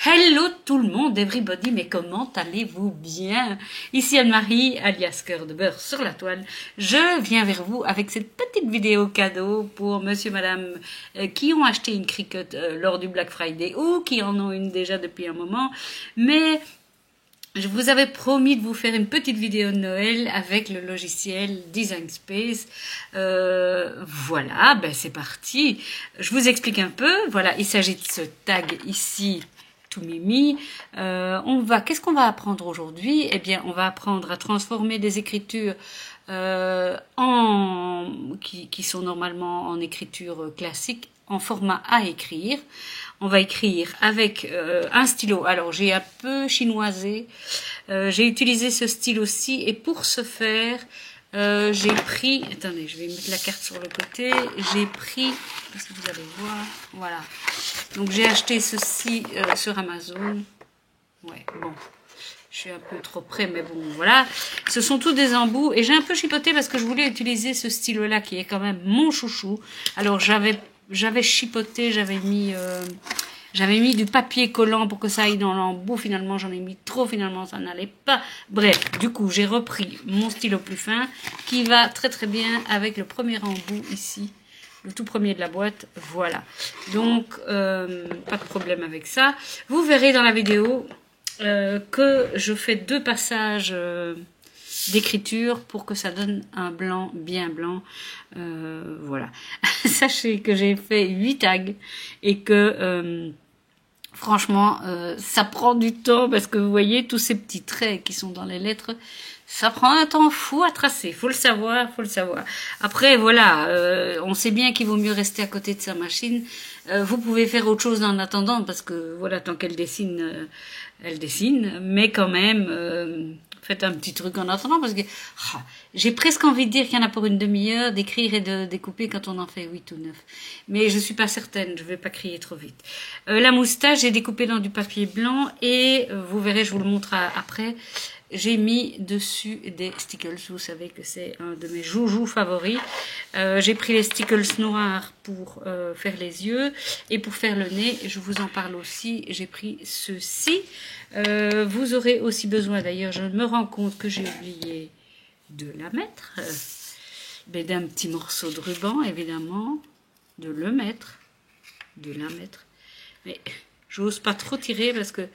Hello tout le monde, everybody, mais comment allez-vous bien? Ici Anne-Marie, alias Cœur de Beurre sur la toile. Je viens vers vous avec cette petite vidéo cadeau pour monsieur, madame qui ont acheté une Cricut lors du Black Friday ou qui en ont une déjà depuis un moment. Mais je vous avais promis de vous faire une petite vidéo de Noël avec le logiciel Design Space. Voilà, ben c'est parti. Je vous explique un peu. Voilà, il s'agit de ce tag ici. Mimi. Qu'est-ce qu'on va apprendre aujourd'hui? Eh bien, on va apprendre à transformer des écritures qui sont normalement en écriture classique en format à écrire. On va écrire avec un stylo. Alors, j'ai un peu chinoisé. J'ai utilisé ce stylo-ci et pour ce faire, j'ai pris, attendez, je vais mettre la carte sur le côté, j'ai pris, parce que vous allez voir, voilà, donc j'ai acheté ceci sur Amazon, ouais, bon, je suis un peu trop près, mais bon, voilà, ce sont tous des embouts, et j'ai un peu chipoté parce que je voulais utiliser ce stylo-là, qui est quand même mon chouchou. Alors j'avais chipoté, j'avais mis du papier collant pour que ça aille dans l'embout. Finalement, j'en ai mis trop. Finalement, ça n'allait pas. Bref, du coup, j'ai repris mon stylo plus fin qui va très très bien avec le premier embout ici. Le tout premier de la boîte. Voilà. Donc, pas de problème avec ça. Vous verrez dans la vidéo que je fais 2 passages d'écriture pour que ça donne un blanc bien blanc. Voilà. Sachez que j'ai fait 8 tags et que... franchement, ça prend du temps parce que vous voyez tous ces petits traits qui sont dans les lettres, ça prend un temps fou à tracer. Faut le savoir, faut le savoir. Après, voilà, on sait bien qu'il vaut mieux rester à côté de sa machine. Vous pouvez faire autre chose en attendant parce que voilà, tant qu'elle dessine, elle dessine. Mais quand même, faites un petit truc en attendant parce que j'ai presque envie de dire qu'il y en a pour une demi-heure d'écrire et de découper quand on en fait 8 ou 9. Mais je suis pas certaine, je vais pas crier trop vite. La moustache, j'ai découpé dans du papier blanc et vous verrez, je vous le montre après. J'ai mis dessus des stickles, vous savez que c'est un de mes joujoux favoris. J'ai pris les stickles noirs pour faire les yeux et pour faire le nez, je vous en parle aussi, j'ai pris ceci. Vous aurez aussi besoin, d'ailleurs, je me rends compte que j'ai oublié de la mettre, mais d'un petit morceau de ruban, évidemment, de la mettre, mais j'ose pas trop tirer parce que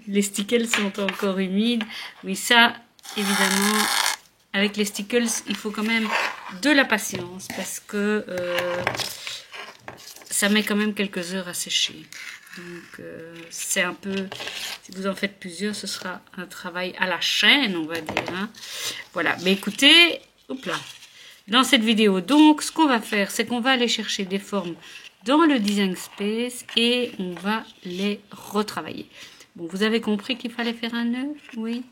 les stickles sont encore humides. Oui, ça, évidemment, avec les stickles, il faut quand même de la patience parce que ça met quand même quelques heures à sécher. Donc, c'est un peu, si vous en faites plusieurs, ce sera un travail à la chaîne, on va dire. Hein. Voilà, mais écoutez, hop là, dans cette vidéo, donc, ce qu'on va faire, c'est qu'on va aller chercher des formes dans le Design Space et on va les retravailler. Bon, vous avez compris qu'il fallait faire un nœud? Oui.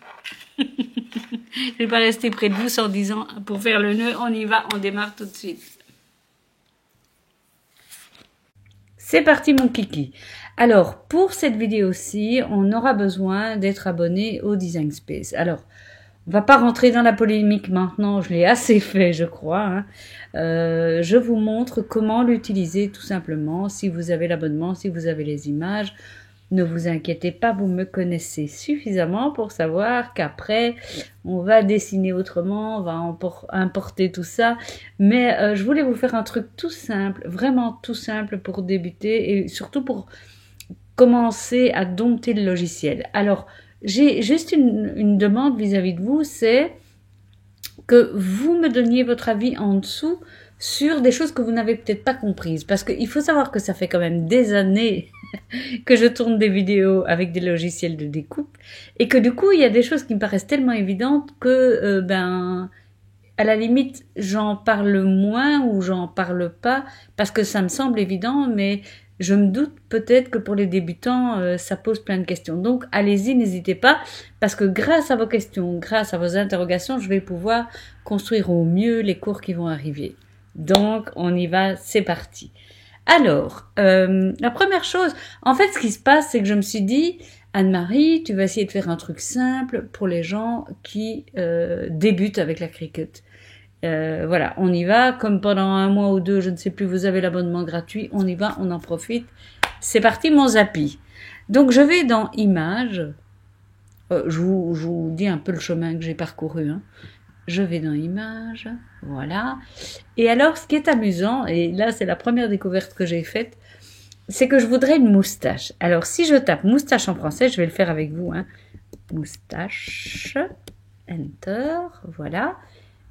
Je ne vais pas rester près de vous sans disant, pour faire le nœud, on y va, on démarre tout de suite. C'est parti mon kiki. Alors, pour cette vidéo-ci, on aura besoin d'être abonné au Design Space. Alors, on va pas rentrer dans la polémique maintenant, je l'ai assez fait, je crois. Hein. Je vous montre comment l'utiliser tout simplement. Si vous avez l'abonnement, si vous avez les images, ne vous inquiétez pas, vous me connaissez suffisamment pour savoir qu'après, on va dessiner autrement, on va importer tout ça. Mais je voulais vous faire un truc tout simple, vraiment tout simple pour débuter et surtout pour commencer à dompter le logiciel. Alors, j'ai juste une demande vis-à-vis de vous, c'est que vous me donniez votre avis en dessous sur des choses que vous n'avez peut-être pas comprises. Parce qu'il faut savoir que ça fait quand même des années que je tourne des vidéos avec des logiciels de découpe et que du coup, il y a des choses qui me paraissent tellement évidentes que, à la limite, j'en parle moins ou j'en parle pas parce que ça me semble évident, mais je me doute peut-être que pour les débutants, ça pose plein de questions. Donc, allez-y, n'hésitez pas, parce que grâce à vos questions, grâce à vos interrogations, je vais pouvoir construire au mieux les cours qui vont arriver. Donc, on y va, c'est parti. Alors, la première chose, en fait, ce qui se passe, c'est que je me suis dit, Anne-Marie, tu vas essayer de faire un truc simple pour les gens qui débutent avec la Cricut. Voilà, on y va, comme pendant 1 mois ou 2, je ne sais plus, vous avez l'abonnement gratuit, on y va, on en profite. C'est parti, mon Zappi. Donc je vais dans Images. Je vous dis un peu le chemin que j'ai parcouru. Hein. Je vais dans Images, voilà. Et alors, ce qui est amusant, et là c'est la première découverte que j'ai faite, c'est que je voudrais une moustache. Alors, si je tape moustache en français, je vais le faire avec vous. Hein. Moustache, Enter, voilà.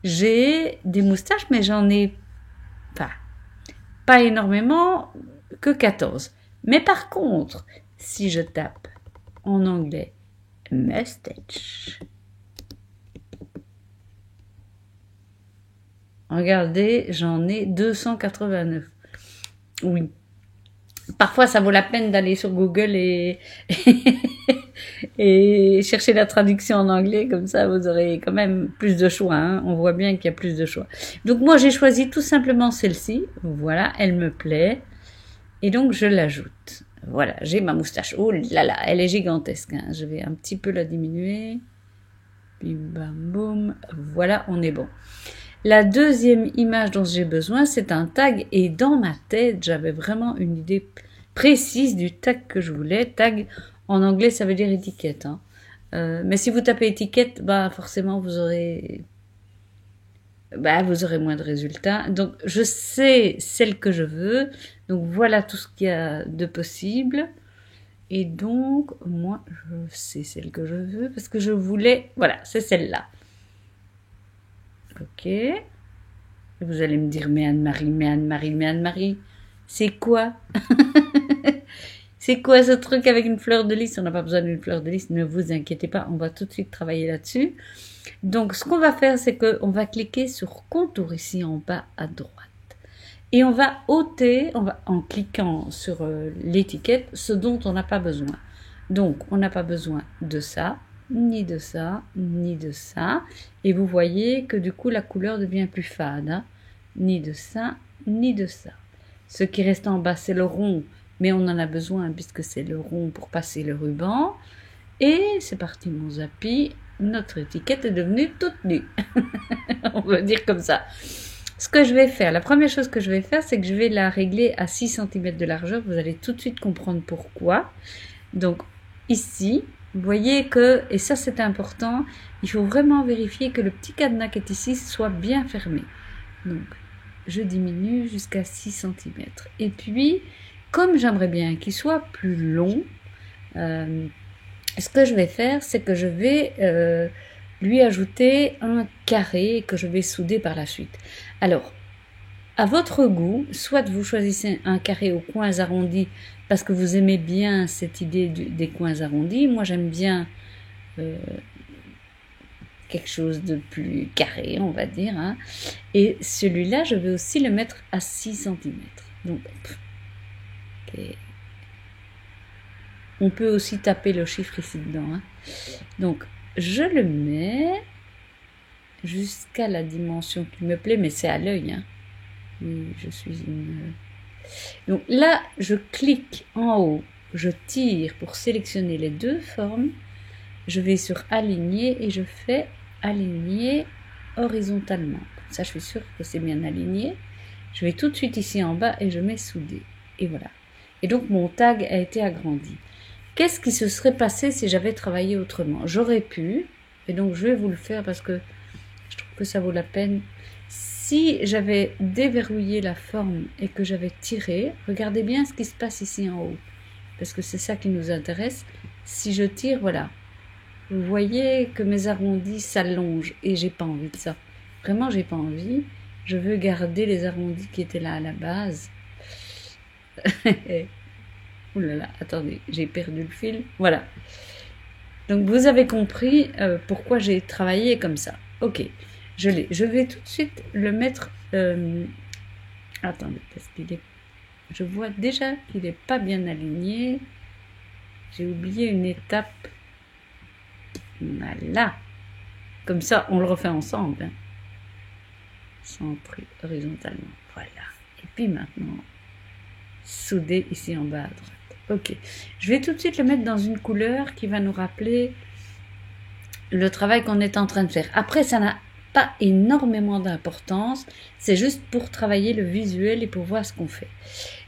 J'ai des moustaches, mais j'en ai pas énormément, que 14. Mais par contre, si je tape en anglais mustache, regardez, j'en ai 289. Oui. Parfois, ça vaut la peine d'aller sur Google et chercher la traduction en anglais. Comme ça, vous aurez quand même plus de choix. Hein. On voit bien qu'il y a plus de choix. Donc, moi, j'ai choisi tout simplement celle-ci. Voilà, elle me plaît. Et donc, je l'ajoute. Voilà, j'ai ma moustache. Oh là là, elle est gigantesque. Hein. Je vais un petit peu la diminuer. Bim, bam, boum. Voilà, on est bon. La deuxième image dont j'ai besoin, c'est un tag. Et dans ma tête, j'avais vraiment une idée précise du tag que je voulais. Tag, en anglais, ça veut dire étiquette. Hein. Mais si vous tapez étiquette, bah forcément, vous aurez moins de résultats. Donc, je sais celle que je veux. Donc, voilà tout ce qu'il y a de possible. Et donc, moi, je sais celle que je veux parce que je voulais... Voilà, c'est celle-là. Ok. Vous allez me dire, mais Anne-Marie, c'est quoi? C'est quoi ce truc avec une fleur de lys? On n'a pas besoin d'une fleur de lys, ne vous inquiétez pas, on va tout de suite travailler là-dessus. Donc, ce qu'on va faire, c'est qu'on va cliquer sur contour ici en bas à droite. Et on va ôter, en cliquant sur l'étiquette, ce dont on n'a pas besoin. Donc, on n'a pas besoin de ça, ni de ça, ni de ça. Et vous voyez que du coup, la couleur devient plus fade. Hein. Ni de ça, ni de ça. Ce qui reste en bas, c'est le rond, mais on en a besoin puisque c'est le rond pour passer le ruban. Et c'est parti mon Zappi, notre étiquette est devenue toute nue. On va dire comme ça. Ce que je vais faire, la première chose que je vais faire, c'est que je vais la régler à 6 cm de largeur. Vous allez tout de suite comprendre pourquoi. Donc ici, vous voyez que, et ça c'est important, il faut vraiment vérifier que le petit cadenas qui est ici soit bien fermé. Donc je diminue jusqu'à 6 cm. Et puis, comme j'aimerais bien qu'il soit plus long, ce que je vais faire, c'est que je vais lui ajouter un carré que je vais souder par la suite. Alors, à votre goût, soit vous choisissez un carré aux coins arrondis parce que vous aimez bien cette idée des coins arrondis. Moi, j'aime bien quelque chose de plus carré, on va dire. Hein. Et celui-là, je vais aussi le mettre à 6 cm. Donc, okay. On peut aussi taper le chiffre ici dedans. Hein. Donc, je le mets jusqu'à la dimension qui me plaît, mais c'est à l'œil. Hein. Oui, je suis une... Donc là, je clique en haut, je tire pour sélectionner les deux formes. Je vais sur aligner et je fais aligner horizontalement. Comme ça, je suis sûre que c'est bien aligné. Je vais tout de suite ici en bas et je mets souder. Et voilà. Et donc, mon tag a été agrandi. Qu'est-ce qui se serait passé si j'avais travaillé autrement? J'aurais pu, et donc je vais vous le faire parce que je trouve que ça vaut la peine. Si j'avais déverrouillé la forme et que j'avais tiré, regardez bien ce qui se passe ici en haut, parce que c'est ça qui nous intéresse. Si je tire, voilà, vous voyez que mes arrondis s'allongent et j'ai pas envie de ça. Vraiment, j'ai pas envie. Je veux garder les arrondis qui étaient là à la base. Ouh là là, attendez, j'ai perdu le fil. Voilà. Donc, vous avez compris pourquoi j'ai travaillé comme ça. Ok, je l'ai. Je vais tout de suite le mettre... Attendez, parce qu'il est... Je vois déjà qu'il n'est pas bien aligné. J'ai oublié une étape. Voilà. Comme ça, on le refait ensemble. Hein. Centré horizontalement. Voilà. Et puis maintenant, souder ici en bas à droite. Ok. Je vais tout de suite le mettre dans une couleur qui va nous rappeler le travail qu'on est en train de faire. Après, ça n'a pas énormément d'importance. C'est juste pour travailler le visuel et pour voir ce qu'on fait.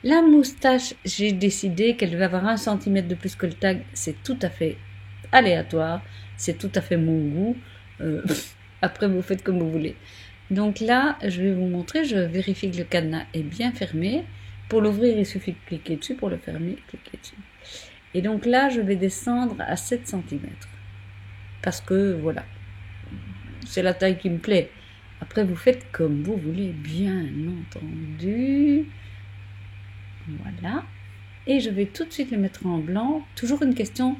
La moustache, j'ai décidé qu'elle devait avoir 1 cm de plus que le tag. C'est tout à fait aléatoire. C'est tout à fait mon goût. Après, vous faites comme vous voulez. Donc là, je vais vous montrer. Je vérifie que le cadenas est bien fermé. Pour l'ouvrir, il suffit de cliquer dessus. Pour le fermer, cliquer dessus. Et donc là, je vais descendre à 7 cm. Parce que, voilà, c'est la taille qui me plaît. Après, vous faites comme vous voulez, bien entendu. Voilà. Et je vais tout de suite le mettre en blanc. Toujours une question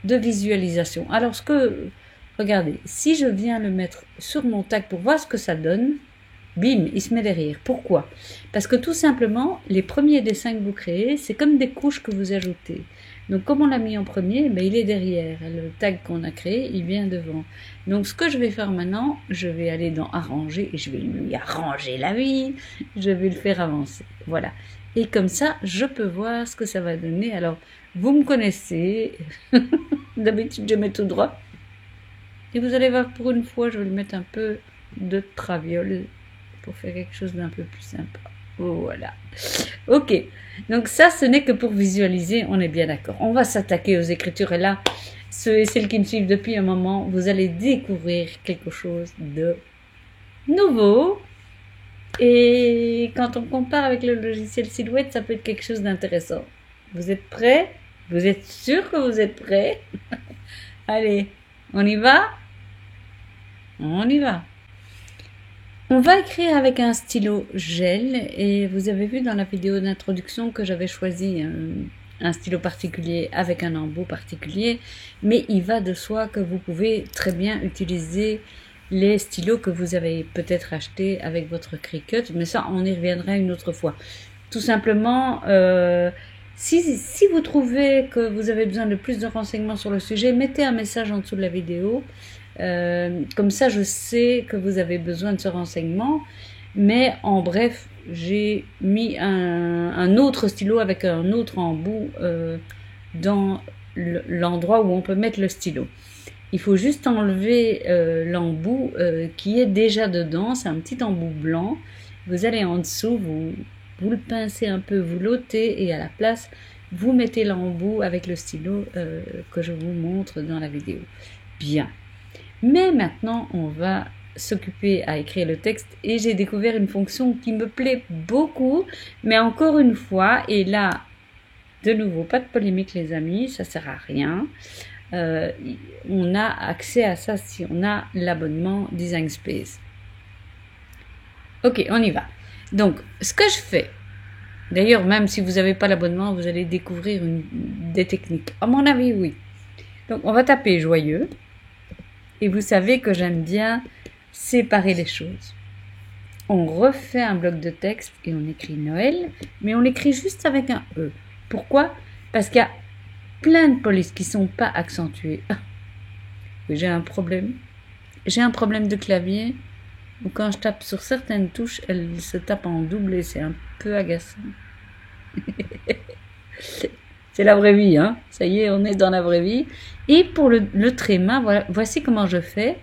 de visualisation. Alors, regardez, si je viens le mettre sur mon tag pour voir ce que ça donne, bim, il se met derrière. Pourquoi? Parce que tout simplement, les premiers dessins que vous créez, c'est comme des couches que vous ajoutez. Donc, comme on l'a mis en premier, ben, il est derrière. Le tag qu'on a créé, il vient devant. Donc, ce que je vais faire maintenant, je vais aller dans Arranger et je vais lui arranger la vie. Je vais le faire avancer. Voilà. Et comme ça, je peux voir ce que ça va donner. Alors, vous me connaissez. D'habitude, je mets tout droit. Et vous allez voir, pour une fois, je vais le mettre un peu de traviole pour faire quelque chose d'un peu plus sympa. Voilà. Ok. Donc ça, ce n'est que pour visualiser, on est bien d'accord. On va s'attaquer aux écritures. Et là, ceux et celles qui me suivent depuis un moment, vous allez découvrir quelque chose de nouveau. Et quand on compare avec le logiciel Silhouette, ça peut être quelque chose d'intéressant. Vous êtes prêts? Vous êtes sûr que vous êtes prêts? Allez, on y va? On y va. On va écrire avec un stylo gel et vous avez vu dans la vidéo d'introduction que j'avais choisi un stylo particulier avec un embout particulier, mais il va de soi que vous pouvez très bien utiliser les stylos que vous avez peut-être achetés avec votre Cricut, mais ça on y reviendra une autre fois. Tout simplement, si vous trouvez que vous avez besoin de plus de renseignements sur le sujet, mettez un message en dessous de la vidéo. Comme ça, je sais que vous avez besoin de ce renseignement. Mais en bref, j'ai mis un autre stylo avec un autre embout dans l'endroit où on peut mettre le stylo. Il faut juste enlever l'embout qui est déjà dedans. C'est un petit embout blanc. Vous allez en dessous, vous le pincez un peu, vous l'ôtez et à la place, vous mettez l'embout avec le stylo que je vous montre dans la vidéo. Bien. Mais maintenant, on va s'occuper à écrire le texte et j'ai découvert une fonction qui me plaît beaucoup. Mais encore une fois, et là, de nouveau, pas de polémique les amis, ça sert à rien. On a accès à ça si on a l'abonnement Design Space. Ok, on y va. Donc, ce que je fais, d'ailleurs, même si vous n'avez pas l'abonnement, vous allez découvrir des techniques. À mon avis, oui. Donc, on va taper joyeux. Et vous savez que j'aime bien séparer les choses. On refait un bloc de texte et on écrit Noël, mais on l'écrit juste avec un E. Pourquoi? Parce qu'il y a plein de polices qui ne sont pas accentuées. J'ai un problème. J'ai un problème de clavier où quand je tape sur certaines touches, elles se tapent en double et c'est un peu agaçant. C'est la vraie vie, hein. Ça y est, on est dans la vraie vie. Et pour le tréma, voilà, voici comment je fais.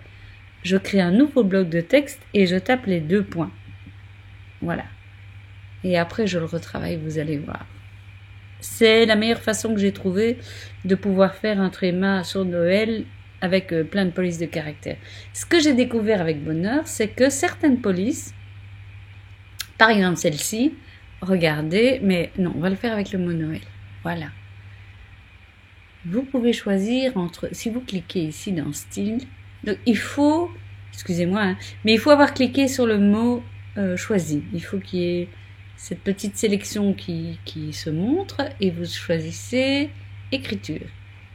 Je crée un nouveau bloc de texte et je tape les 2 points. Voilà. Et après, je le retravaille, vous allez voir. C'est la meilleure façon que j'ai trouvée de pouvoir faire un tréma sur Noël avec plein de polices de caractère. Ce que j'ai découvert avec bonheur, c'est que certaines polices, par exemple celle-ci, regardez, mais non, on va le faire avec le mot Noël. Voilà. Vous pouvez choisir entre, si vous cliquez ici dans style, donc il faut, excusez-moi, hein, mais il faut avoir cliqué sur le mot choisi. Il faut qu'il y ait cette petite sélection qui se montre et vous choisissez écriture.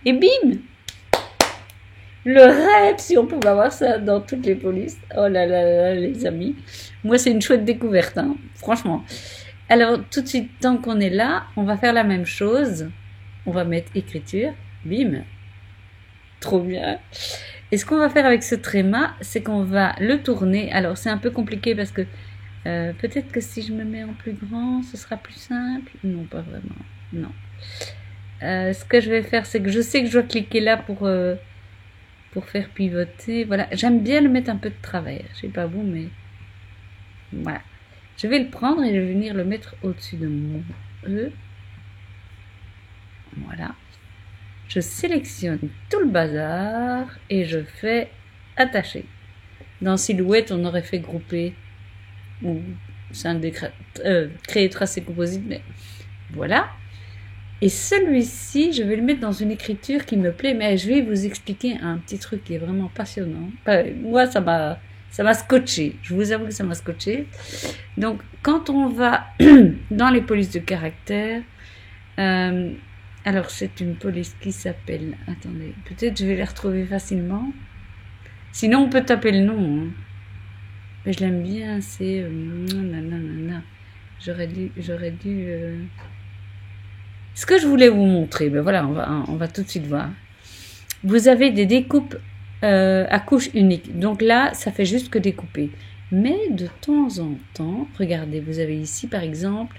Et bim! Le rêve, si on pouvait avoir ça dans toutes les polices. Oh là là là, les amis. Moi, c'est une chouette découverte, hein, franchement. Alors, tout de suite, tant qu'on est là, on va faire la même chose. On va mettre écriture. Bim. Trop bien. Et ce qu'on va faire avec ce tréma, c'est qu'on va le tourner. Alors, c'est un peu compliqué parce que peut-être que si je me mets en plus grand, ce sera plus simple. Non, pas vraiment. Non. Ce que je vais faire, c'est que je sais que je dois cliquer là pour pour faire pivoter. Voilà, j'aime bien le mettre un peu de travers. Je sais pas vous, mais voilà. Je vais le prendre et je vais venir le mettre au-dessus de mon E. Voilà. Je sélectionne tout le bazar et je fais attacher. Dans Silhouette, on aurait fait grouper ou créer tracé composite, mais voilà. Et celui-ci, je vais le mettre dans une écriture qui me plaît, mais je vais vous expliquer un petit truc qui est vraiment passionnant. Moi, ça m'a scotché. Je vous avoue que ça m'a scotché. Donc, quand on va dans les polices de caractère, alors c'est une police qui s'appelle... Attendez, peut-être je vais les retrouver facilement. Sinon, on peut taper le nom. Hein. Mais je l'aime bien, c'est... J'aurais dû... Ce que je voulais vous montrer, ben voilà, on va tout de suite voir. Vous avez des découpes à couche unique. Donc là, ça fait juste que découper. Mais de temps en temps, regardez, vous avez ici par exemple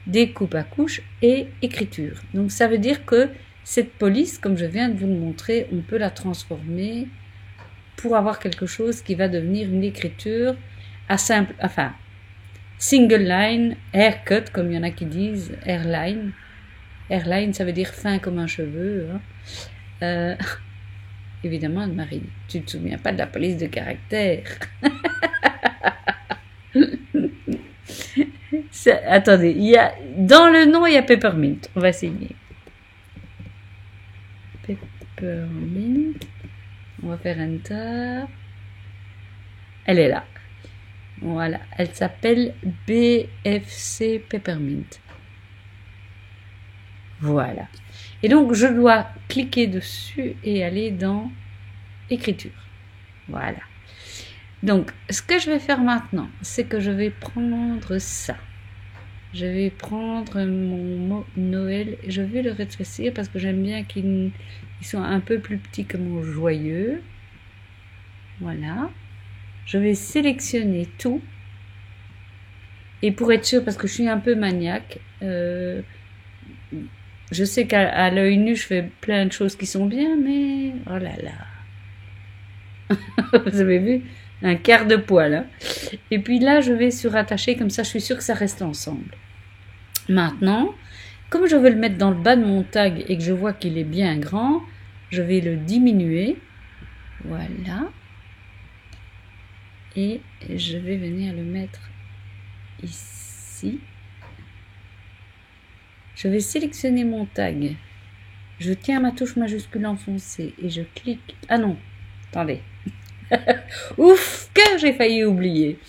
découpe à couche et écriture. Donc ça veut dire que cette police, comme je viens de vous le montrer, on peut la transformer pour avoir quelque chose qui va devenir une écriture à simple, enfin, single line, haircut, comme il y en a qui disent, hairline. Hairline, ça veut dire fin comme un cheveu. Hein. Évidemment, Anne-Marie, tu ne te souviens pas de la police de caractère. Attendez, dans le nom, il y a Peppermint. On va essayer. Peppermint. On va faire Enter. Elle est là. Voilà. Elle s'appelle BFC Peppermint. Voilà. Et donc, je dois cliquer dessus et aller dans écriture. Voilà. Donc, ce que je vais faire maintenant, c'est que je vais prendre ça. Je vais prendre mon mot Noël. Je vais le rétrécir parce que j'aime bien qu'ils soient un peu plus petits que mon joyeux. Voilà. Je vais sélectionner tout. Et pour être sûr, parce que je suis un peu maniaque, je sais qu'à l'œil nu, je fais plein de choses qui sont bien, mais... Oh là là. Vous avez vu? Un quart de poil. Hein. Et puis là, je vais surattacher, comme ça, je suis sûre que ça reste ensemble. Maintenant, comme je veux le mettre dans le bas de mon tag et que je vois qu'il est bien grand, je vais le diminuer. Voilà. Et je vais venir le mettre ici. Je vais sélectionner mon tag. Je tiens ma touche majuscule enfoncée et je clique. Ah non, attendez. Ouf, que j'ai failli oublier.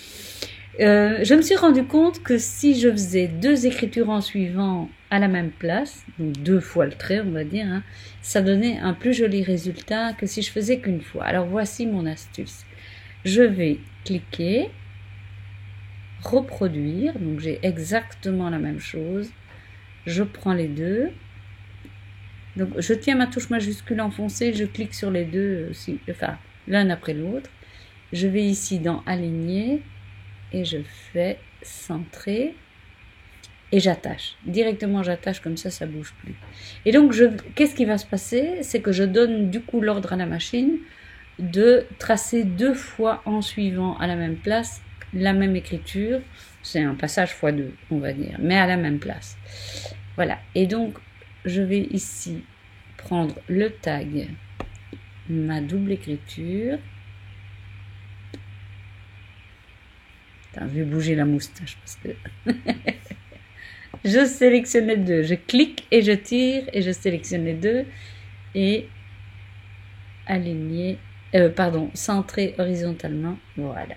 Je me suis rendu compte que si je faisais 2 écritures en suivant à la même place, donc 2 fois le trait, on va dire, hein, ça donnait un plus joli résultat que si je faisais qu'une fois. Alors voici mon astuce. Je vais cliquer, reproduire, donc j'ai exactement la même chose. Je prends les 2. Donc je tiens ma touche majuscule enfoncée, je clique sur les 2 aussi, enfin l'un après l'autre. Je vais ici dans aligner et je fais centrer et j'attache. Directement j'attache comme ça bouge plus. Et donc qu'est-ce qui va se passer? C'est que je donne du coup l'ordre à la machine de tracer 2 fois en suivant à la même place la même écriture. C'est un passage x2, on va dire, mais à la même place. Voilà. Et donc, je vais ici prendre le tag, ma double écriture. Attends, je vais bouger la moustache parce que... je sélectionne les 2. Je clique et je tire et je sélectionne les 2. Et aligner, centrer horizontalement. Voilà.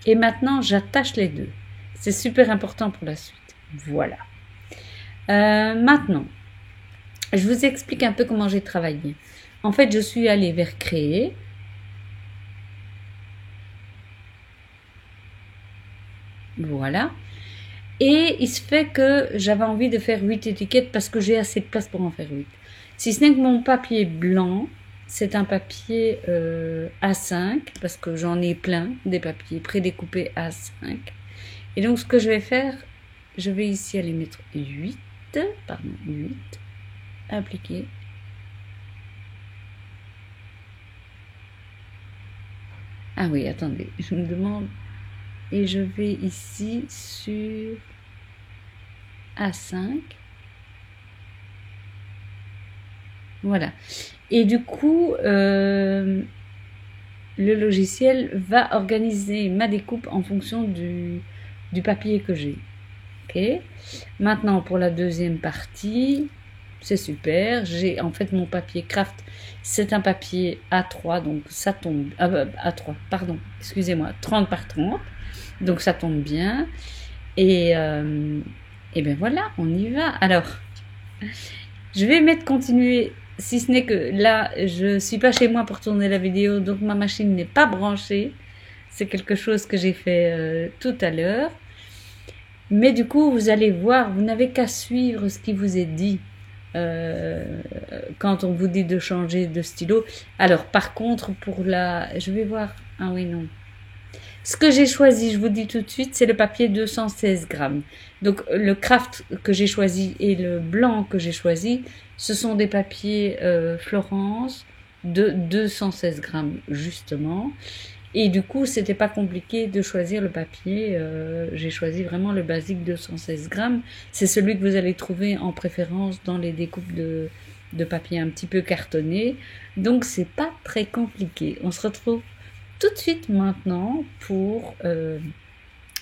Et maintenant, j'attache les 2. C'est super important pour la suite. Voilà. Maintenant, je vous explique un peu comment j'ai travaillé. En fait, je suis allée vers créer. Voilà. Et il se fait que j'avais envie de faire 8 étiquettes parce que j'ai assez de place pour en faire 8. Si ce n'est que mon papier blanc, c'est un papier A5 parce que j'en ai plein des papiers prédécoupés A5. Et donc, ce que je vais faire, je vais ici aller mettre 8, appliquer. Ah oui, attendez, je me demande. Et je vais ici sur A5. Voilà. Et du coup, le logiciel va organiser ma découpe en fonction du papier que j'ai. Ok. Maintenant, pour la deuxième partie, c'est super. J'ai en fait mon papier craft. C'est un papier A3, donc ça tombe. A3, pardon, excusez-moi, 30 par 30. Donc ça tombe bien. Et bien voilà, on y va. Alors, je vais mettre continuer, si ce n'est que là, je suis pas chez moi pour tourner la vidéo, donc ma machine n'est pas branchée. C'est quelque chose que j'ai fait tout à l'heure. Mais du coup, vous allez voir, vous n'avez qu'à suivre ce qui vous est dit quand on vous dit de changer de stylo. Alors, par contre, pour la... Je vais voir... Ah oui, non. Ce que j'ai choisi, je vous dis tout de suite, c'est le papier 216 grammes. Donc, le craft que j'ai choisi et le blanc que j'ai choisi, ce sont des papiers Florence de 216 grammes, justement. Et du coup, c'était pas compliqué de choisir le papier. J'ai choisi vraiment le basique 216 grammes. C'est celui que vous allez trouver en préférence dans les découpes de papier un petit peu cartonné. Donc, c'est pas très compliqué. On se retrouve tout de suite maintenant pour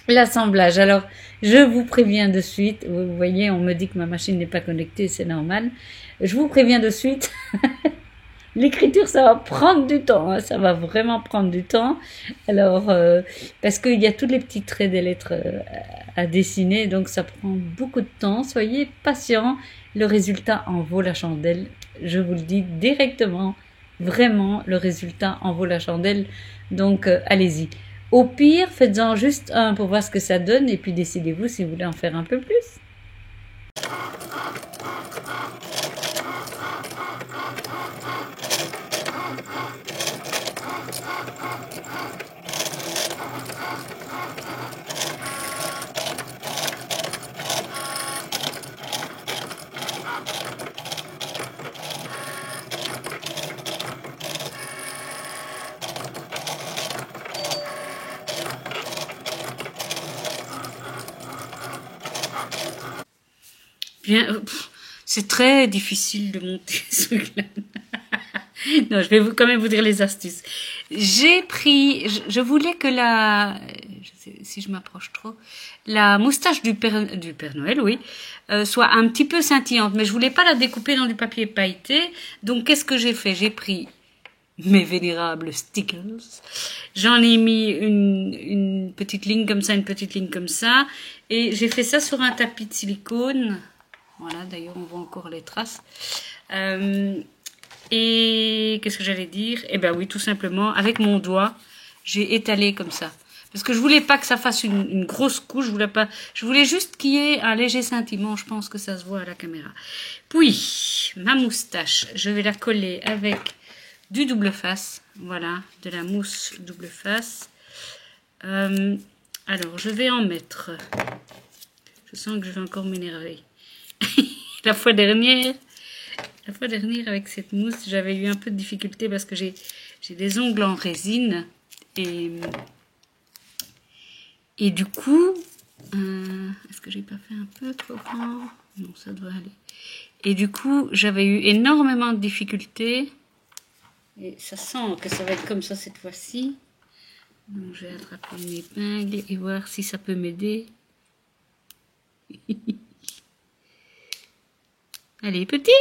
l'assemblage. Alors, je vous préviens de suite. Vous voyez, on me dit que ma machine n'est pas connectée, c'est normal. Je vous préviens de suite. L'écriture, ça va prendre du temps, hein, ça va vraiment prendre du temps. Alors, parce qu'il y a tous les petits traits des lettres à dessiner, donc ça prend beaucoup de temps. Soyez patients, le résultat en vaut la chandelle. Je vous le dis directement, vraiment, le résultat en vaut la chandelle. Donc, allez-y. Au pire, faites-en juste un pour voir ce que ça donne, et puis décidez-vous si vous voulez en faire un peu plus. Bien, c'est très difficile de monter ce truc-là. Non, je vais quand même vous dire les astuces. J'ai pris, je voulais que si je m'approche trop, la moustache du Père Noël, oui, soit un petit peu scintillante, mais je voulais pas la découper dans du papier pailleté. Donc, qu'est-ce que j'ai fait? J'ai pris mes vénérables stickers. J'en ai mis une petite ligne comme ça, une petite ligne comme ça, et j'ai fait ça sur un tapis de silicone. Voilà, d'ailleurs, on voit encore les traces. Et qu'est-ce que j'allais dire? Eh ben oui, tout simplement, avec mon doigt, j'ai étalé comme ça. Parce que je voulais pas que ça fasse une grosse couche, je voulais juste qu'il y ait un léger scintillement, je pense que ça se voit à la caméra. Puis, ma moustache, je vais la coller avec du double face, voilà, de la mousse double face. Alors, je vais en mettre, je sens que je vais encore m'énerver. La fois dernière, avec cette mousse, j'avais eu un peu de difficulté parce que j'ai des ongles en résine et du coup, est-ce que j'ai pas fait un peu trop grand? Non, ça devrait aller. Et du coup, j'avais eu énormément de difficultés et ça sent que ça va être comme ça cette fois-ci. Donc, je vais attraper une épingle et voir si ça peut m'aider. Allez, petit!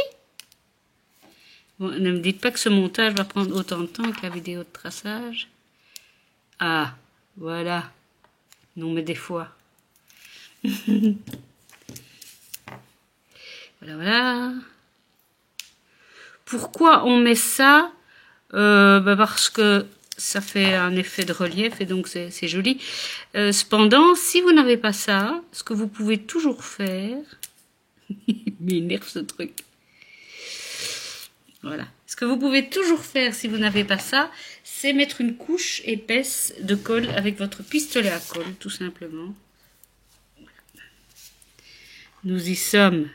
Bon, ne me dites pas que ce montage va prendre autant de temps que la vidéo de traçage. Ah, voilà. Non, mais des fois. Voilà, voilà. Pourquoi on met ça? Parce que ça fait un effet de relief et donc c'est joli. Cependant, si vous n'avez pas ça, ce que vous pouvez toujours faire... Il m'énerve ce truc. Voilà. Ce que vous pouvez toujours faire si vous n'avez pas ça, c'est mettre une couche épaisse de colle avec votre pistolet à colle, tout simplement. Nous y sommes.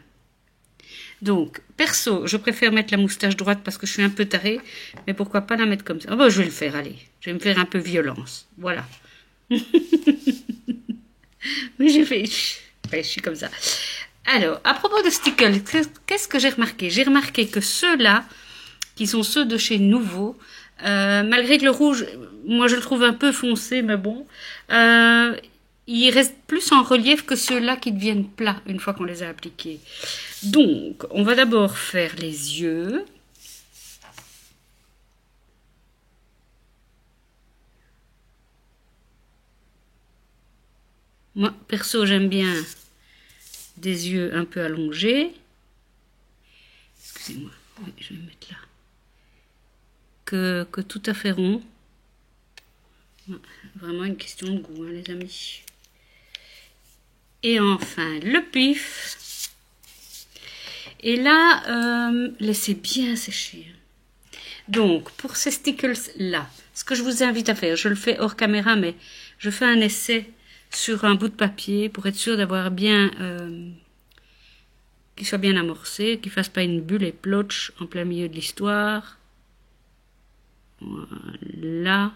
Donc, perso, je préfère mettre la moustache droite parce que je suis un peu tarée, mais pourquoi pas la mettre comme ça? Oh, bah, je vais le faire, allez. Je vais me faire un peu violence. Voilà. Oui, j'ai fait... Ouais, je suis comme ça. Alors, à propos de Stickles, qu'est-ce que j'ai remarqué? J'ai remarqué que ceux-là, qui sont ceux de chez Nouveau, malgré que le rouge, moi je le trouve un peu foncé, mais bon, ils restent plus en relief que ceux-là qui deviennent plats une fois qu'on les a appliqués. Donc, on va d'abord faire les yeux. Moi, perso, j'aime bien des yeux un peu allongés. Excusez-moi, oui, je vais me mettre là. Que tout à fait rond. Vraiment une question de goût, hein, les amis. Et enfin, le pif. Et là, laissez bien sécher. Donc, pour ces stickers-là, ce que je vous invite à faire, je le fais hors caméra, mais je fais un essai sur un bout de papier pour être sûr d'avoir bien... qu'il soit bien amorcé, qu'il ne fasse pas une bulle et plotch en plein milieu de l'histoire. Voilà.